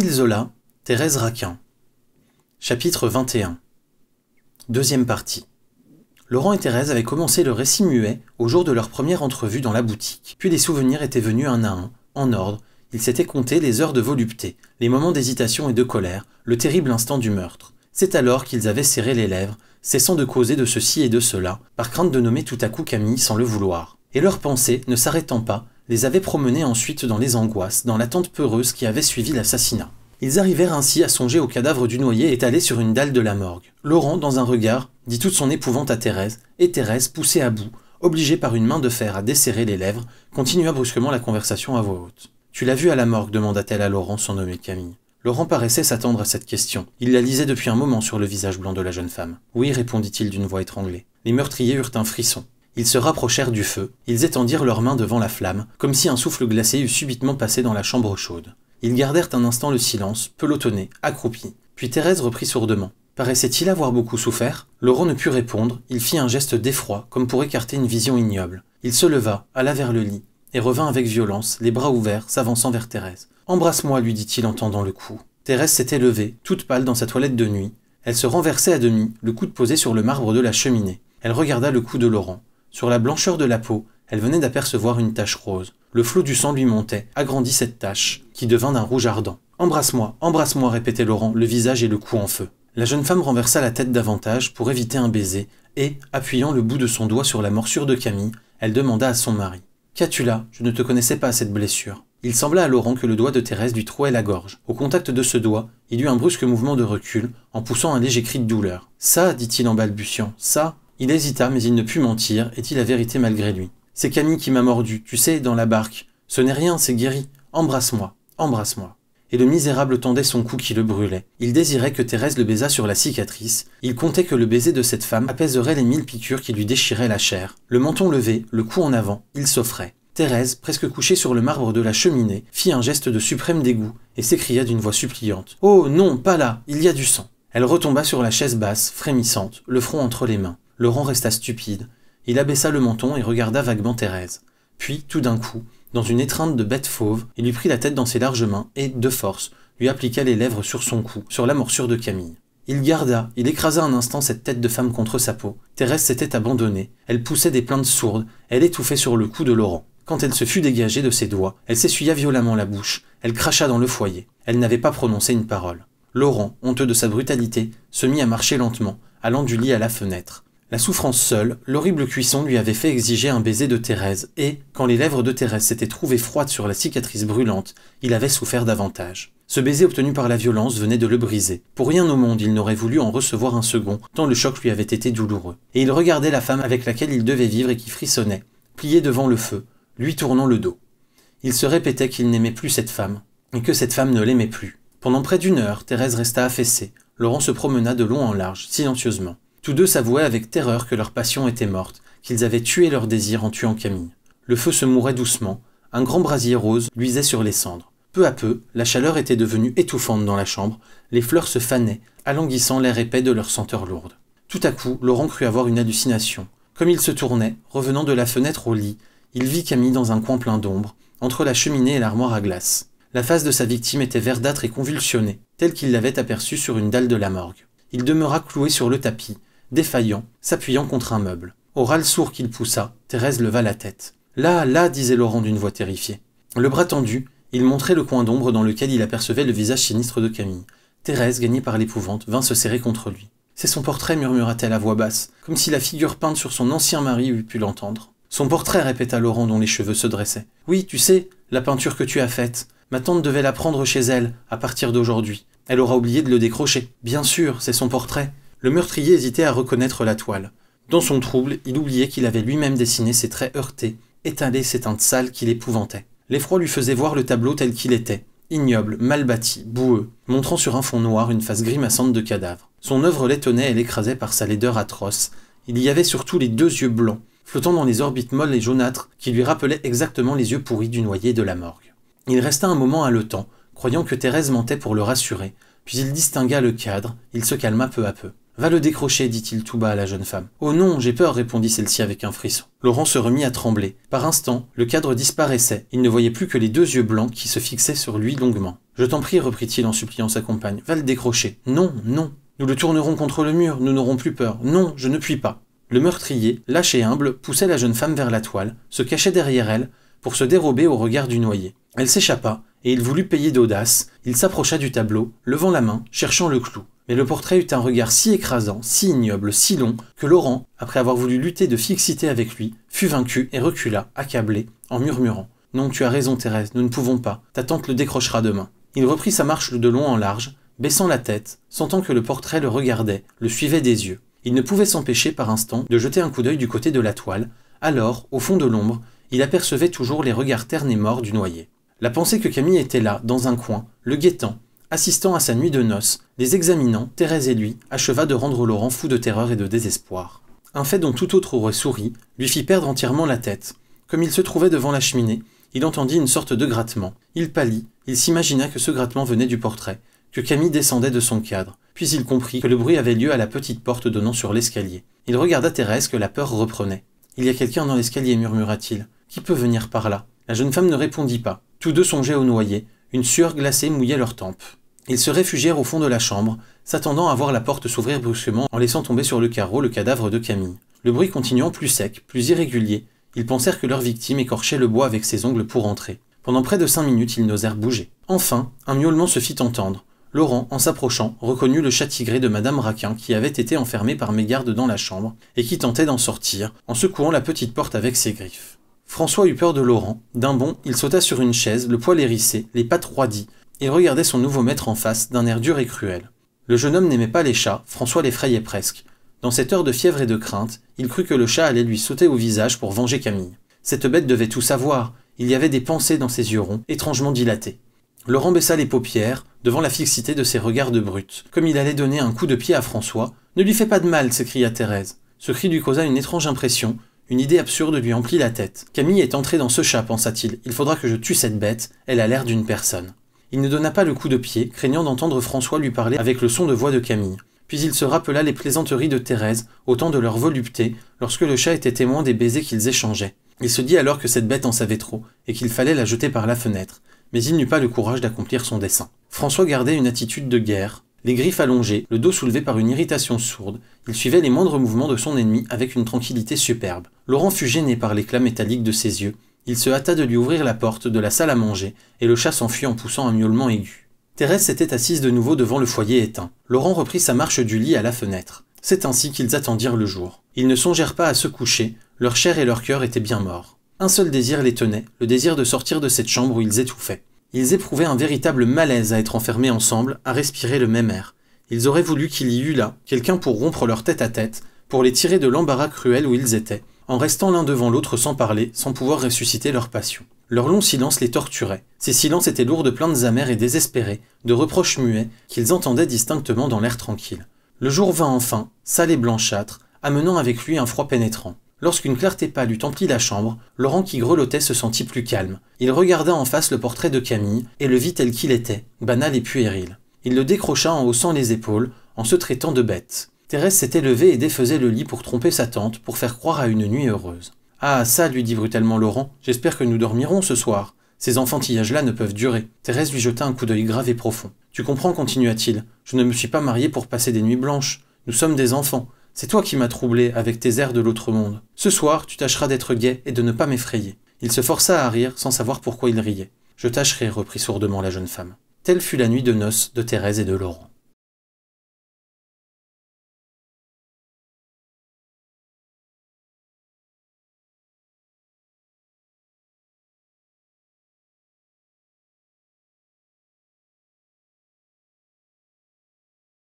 Émile Zola, Thérèse Raquin. Chapitre 21. Deuxième partie. Laurent et Thérèse avaient commencé le récit muet au jour de leur première entrevue dans la boutique. Puis les souvenirs étaient venus un à un, en ordre. Ils s'étaient comptés les heures de volupté, les moments d'hésitation et de colère, le terrible instant du meurtre. C'est alors qu'ils avaient serré les lèvres, cessant de causer de ceci et de cela, par crainte de nommer tout à coup Camille sans le vouloir. Et leurs pensées, ne s'arrêtant pas, les avaient promenés ensuite dans les angoisses, dans l'attente peureuse qui avait suivi l'assassinat. Ils arrivèrent ainsi à songer au cadavre du noyé étalé sur une dalle de la morgue. Laurent, dans un regard, dit toute son épouvante à Thérèse, et Thérèse, poussée à bout, obligée par une main de fer à desserrer les lèvres, continua brusquement la conversation à voix haute. « Tu l'as vu à la morgue ?» demanda-t-elle à Laurent, sans nommer Camille. Laurent paraissait s'attendre à cette question. Il la lisait depuis un moment sur le visage blanc de la jeune femme. « Oui » répondit-il d'une voix étranglée. Les meurtriers eurent un frisson. Ils se rapprochèrent du feu, ils étendirent leurs mains devant la flamme, comme si un souffle glacé eût subitement passé dans la chambre chaude. Ils gardèrent un instant le silence, pelotonnés, accroupis. Puis Thérèse reprit sourdement. Paraissait-il avoir beaucoup souffert ? Laurent ne put répondre, il fit un geste d'effroi, comme pour écarter une vision ignoble. Il se leva, alla vers le lit, et revint avec violence, les bras ouverts, s'avançant vers Thérèse. « Embrasse-moi » lui dit-il en tendant le cou. Thérèse s'était levée, toute pâle dans sa toilette de nuit. Elle se renversait à demi, le coude posé sur le marbre de la cheminée. Elle regarda le cou de Laurent. Sur la blancheur de la peau, elle venait d'apercevoir une tache rose. Le flot du sang lui montait, agrandit cette tache, qui devint d'un rouge ardent. « Embrasse-moi, » répétait Laurent, le visage et le cou en feu. La jeune femme renversa la tête davantage pour éviter un baiser, et, appuyant le bout de son doigt sur la morsure de Camille, elle demanda à son mari. « Qu'as-tu là ? Je ne te connaissais pas à cette blessure. » Il sembla à Laurent que le doigt de Thérèse lui trouait la gorge. Au contact de ce doigt, il eut un brusque mouvement de recul, en poussant un léger cri de douleur. « Ça » dit-il en balbutiant, « ça ?» Il hésita, mais il ne put mentir, et dit la vérité malgré lui. « C'est Camille qui m'a mordu, tu sais, dans la barque. Ce n'est rien, c'est guéri. Embrasse-moi, embrasse-moi. » Et le misérable tendait son cou qui le brûlait. Il désirait que Thérèse le baisât sur la cicatrice. Il comptait que le baiser de cette femme apaiserait les 1000 piqûres qui lui déchiraient la chair. Le menton levé, le cou en avant, il s'offrait. Thérèse, presque couchée sur le marbre de la cheminée, fit un geste de suprême dégoût et s'écria d'une voix suppliante. « Oh non, pas là, il y a du sang !» Elle retomba sur la chaise basse, frémissante, le front entre les mains. Laurent resta stupide. Il abaissa le menton et regarda vaguement Thérèse. Puis, tout d'un coup, dans une étreinte de bête fauve, il lui prit la tête dans ses larges mains et, de force, lui appliqua les lèvres sur son cou, sur la morsure de Camille. Il écrasa un instant cette tête de femme contre sa peau. Thérèse s'était abandonnée, elle poussait des plaintes sourdes, elle étouffait sur le cou de Laurent. Quand elle se fut dégagée de ses doigts, elle s'essuya violemment la bouche, elle cracha dans le foyer. Elle n'avait pas prononcé une parole. Laurent, honteux de sa brutalité, se mit à marcher lentement, allant du lit à la fenêtre. La souffrance seule, l'horrible cuisson lui avait fait exiger un baiser de Thérèse, et, quand les lèvres de Thérèse s'étaient trouvées froides sur la cicatrice brûlante, il avait souffert davantage. Ce baiser obtenu par la violence venait de le briser. Pour rien au monde il n'aurait voulu en recevoir un second, tant le choc lui avait été douloureux. Et il regardait la femme avec laquelle il devait vivre et qui frissonnait, pliée devant le feu, lui tournant le dos. Il se répétait qu'il n'aimait plus cette femme, et que cette femme ne l'aimait plus. Pendant près d'1 heure, Thérèse resta affaissée. Laurent se promena de long en large, silencieusement. Tous deux s'avouaient avec terreur que leur passion était morte, qu'ils avaient tué leur désir en tuant Camille. Le feu se mourait doucement, un grand brasier rose luisait sur les cendres. Peu à peu, la chaleur était devenue étouffante dans la chambre, les fleurs se fanaient, alanguissant l'air épais de leur senteur lourde. Tout à coup, Laurent crut avoir une hallucination. Comme il se tournait, revenant de la fenêtre au lit, il vit Camille dans un coin plein d'ombre, entre la cheminée et l'armoire à glace. La face de sa victime était verdâtre et convulsionnée, telle qu'il l'avait aperçue sur une dalle de la morgue. Il demeura cloué sur le tapis, défaillant, s'appuyant contre un meuble. Au râle sourd qu'il poussa, Thérèse leva la tête. « Là, là !» disait Laurent d'une voix terrifiée. Le bras tendu, il montrait le coin d'ombre dans lequel il apercevait le visage sinistre de Camille. Thérèse, gagnée par l'épouvante, vint se serrer contre lui. « C'est son portrait » murmura-t-elle à voix basse, comme si la figure peinte sur son ancien mari eût pu l'entendre. « Son portrait » répéta Laurent dont les cheveux se dressaient. « Oui, tu sais, la peinture que tu as faite. Ma tante devait la prendre chez elle, à partir d'aujourd'hui. Elle aura oublié de le décrocher. Bien sûr, c'est son portrait. » Le meurtrier hésitait à reconnaître la toile. Dans son trouble, il oubliait qu'il avait lui-même dessiné ses traits heurtés, étalé ses teintes sales qui l'épouvantaient. L'effroi lui faisait voir le tableau tel qu'il était, ignoble, mal bâti, boueux, montrant sur un fond noir une face grimaçante de cadavre. Son œuvre l'étonnait et l'écrasait par sa laideur atroce. Il y avait surtout les 2 yeux blancs, flottant dans les orbites molles et jaunâtres qui lui rappelaient exactement les yeux pourris du noyé de la morgue. Il resta un moment haletant, croyant que Thérèse mentait pour le rassurer, puis il distingua le cadre, il se calma peu à peu. Va le décrocher, dit-il tout bas à la jeune femme. Oh non, j'ai peur, répondit celle-ci avec un frisson. Laurent se remit à trembler. Par instant, le cadre disparaissait. Il ne voyait plus que les deux yeux blancs qui se fixaient sur lui longuement. Je t'en prie, reprit-il en suppliant sa compagne. Va le décrocher. Non, non. Nous le tournerons contre le mur, nous n'aurons plus peur. Non, je ne puis pas. Le meurtrier, lâche et humble, poussait la jeune femme vers la toile, se cachait derrière elle, pour se dérober au regard du noyé. Elle s'échappa, et il voulut payer d'audace. Il s'approcha du tableau, levant la main, cherchant le clou. Mais le portrait eut un regard si écrasant, si ignoble, si long, que Laurent, après avoir voulu lutter de fixité avec lui, fut vaincu et recula, accablé, en murmurant « Non, tu as raison Thérèse, nous ne pouvons pas, ta tante le décrochera demain. » Il reprit sa marche de long en large, baissant la tête, sentant que le portrait le regardait, le suivait des yeux. Il ne pouvait s'empêcher par instant de jeter un coup d'œil du côté de la toile, alors, au fond de l'ombre, il apercevait toujours les regards ternes et morts du noyé. La pensée que Camille était là, dans un coin, le guettant, assistant à sa nuit de noces, les examinant, Thérèse et lui, acheva de rendre Laurent fou de terreur et de désespoir. Un fait dont tout autre aurait souri, lui fit perdre entièrement la tête. Comme il se trouvait devant la cheminée, il entendit une sorte de grattement. Il pâlit, il s'imagina que ce grattement venait du portrait, que Camille descendait de son cadre, puis il comprit que le bruit avait lieu à la petite porte donnant sur l'escalier. Il regarda Thérèse que la peur reprenait. « Il y a quelqu'un dans l'escalier, murmura-t-il. Qui peut venir par là ?» La jeune femme ne répondit pas. Tous deux songeaient au noyé. Une sueur glacée mouillait leurs tempes. Ils se réfugièrent au fond de la chambre, s'attendant à voir la porte s'ouvrir brusquement en laissant tomber sur le carreau le cadavre de Camille. Le bruit continuant plus sec, plus irrégulier, ils pensèrent que leur victime écorchait le bois avec ses ongles pour entrer. Pendant près de 5 minutes, ils n'osèrent bouger. Enfin, un miaulement se fit entendre. Laurent, en s'approchant, reconnut le chat tigré de Madame Raquin qui avait été enfermée par mégarde dans la chambre et qui tentait d'en sortir en secouant la petite porte avec ses griffes. François eut peur de Laurent. D'un bond, il sauta sur une chaise, le poil hérissé, les pattes roidies. Il regardait son nouveau maître en face, d'un air dur et cruel. Le jeune homme n'aimait pas les chats, François l'effrayait presque. Dans cette heure de fièvre et de crainte, il crut que le chat allait lui sauter au visage pour venger Camille. Cette bête devait tout savoir, il y avait des pensées dans ses yeux ronds, étrangement dilatés. Laurent baissa les paupières, devant la fixité de ses regards de brute. Comme il allait donner un coup de pied à François, « Ne lui fais pas de mal !» s'écria Thérèse. Ce cri lui causa une étrange impression, une idée absurde lui emplit la tête. « Camille est entrée dans ce chat, pensa-t-il, il faudra que je tue cette bête, elle a l'air d'une personne. » Il ne donna pas le coup de pied, craignant d'entendre François lui parler avec le son de voix de Camille. Puis il se rappela les plaisanteries de Thérèse, au temps de leur volupté, lorsque le chat était témoin des baisers qu'ils échangeaient. Il se dit alors que cette bête en savait trop, et qu'il fallait la jeter par la fenêtre. Mais il n'eut pas le courage d'accomplir son dessein. François gardait une attitude de guerre, les griffes allongées, le dos soulevé par une irritation sourde. Il suivait les moindres mouvements de son ennemi avec une tranquillité superbe. Laurent fut gêné par l'éclat métallique de ses yeux. Il se hâta de lui ouvrir la porte de la salle à manger, et le chat s'enfuit en poussant un miaulement aigu. Thérèse s'était assise de nouveau devant le foyer éteint. Laurent reprit sa marche du lit à la fenêtre. C'est ainsi qu'ils attendirent le jour. Ils ne songèrent pas à se coucher, leur chair et leur cœur étaient bien morts. Un seul désir les tenait, le désir de sortir de cette chambre où ils étouffaient. Ils éprouvaient un véritable malaise à être enfermés ensemble, à respirer le même air. Ils auraient voulu qu'il y eût là quelqu'un pour rompre leur tête-à-tête, pour les tirer de l'embarras cruel où ils étaient, en restant l'un devant l'autre sans parler, sans pouvoir ressusciter leur passion. Leur long silence les torturait. Ces silences étaient lourds de plaintes amères et désespérées, de reproches muets qu'ils entendaient distinctement dans l'air tranquille. Le jour vint enfin, sale et blanchâtre, amenant avec lui un froid pénétrant. Lorsqu'une clarté pâle eut empli la chambre, Laurent qui grelottait se sentit plus calme. Il regarda en face le portrait de Camille et le vit tel qu'il était, banal et puéril. Il le décrocha en haussant les épaules, en se traitant de bête. Thérèse s'était levée et défaisait le lit pour tromper sa tante, pour faire croire à une nuit heureuse. « Ah, ça, lui dit brutalement Laurent, j'espère que nous dormirons ce soir. Ces enfantillages-là ne peuvent durer. » Thérèse lui jeta un coup d'œil grave et profond. « Tu comprends, continua-t-il, je ne me suis pas marié pour passer des nuits blanches. Nous sommes des enfants. C'est toi qui m'as troublé avec tes airs de l'autre monde. Ce soir, tu tâcheras d'être gai et de ne pas m'effrayer. » Il se força à rire sans savoir pourquoi il riait. « Je tâcherai, reprit sourdement la jeune femme. Telle fut la nuit de noces de Thérèse et de Laurent.